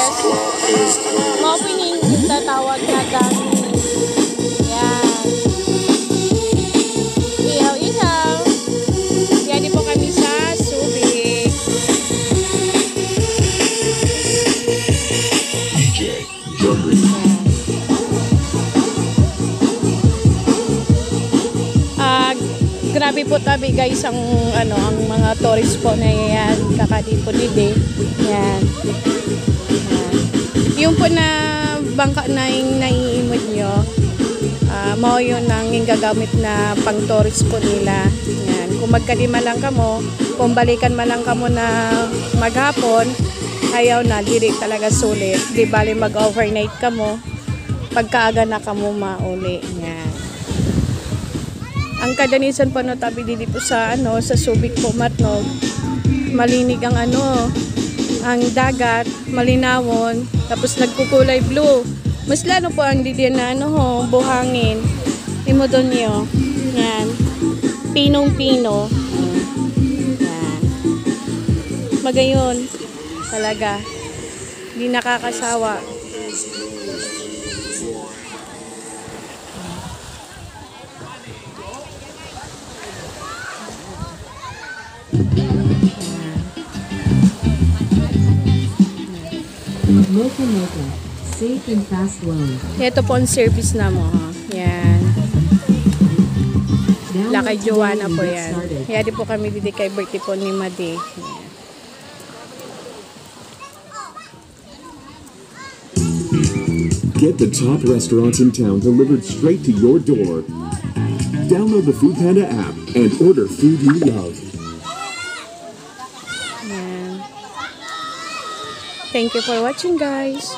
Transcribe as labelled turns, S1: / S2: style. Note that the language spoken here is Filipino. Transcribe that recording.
S1: Yes. Opening tatawag na dami. Yan. Ihaw-ihaw. Yan din po kami sa Subic.
S2: DJ Jumri.
S1: Grabe po tabi guys ang ang mga tourist po na yan kakadipo dide. Yan. Yung po na bangka na yung naiimod nyo, mao yun ang gagamit na pang tourist po nila. Yan. Kung magkalima lang kamo, kung balikan man lang kamo na maghapon, ayaw na, dili talaga sulit. Di bali mag-overnight kamo, pagkaaga na kamo mauli. Yan. Ang kadanisan po no tabi dili po sa sa Subic po matnog. Malinig ang ang dagat, malinawon, tapos nagkukulay blue. Mas lalo po ang didi na buhangin. Imo doon niyo. Yan. Pinong-pino. Yan. Magayon talaga. Hindi nakakasawa.
S3: Mocha Mocha, safe and fast loan.
S1: Ito po ang service na mo. Yan. Lakay Joanna po yan. Kaya di po kami didi kay birthday po ni Madi. Yan.
S2: Get the top restaurants in town delivered straight to your door. Download the Food Panda app and order food you love.
S1: Yan. Thank you for watching guys.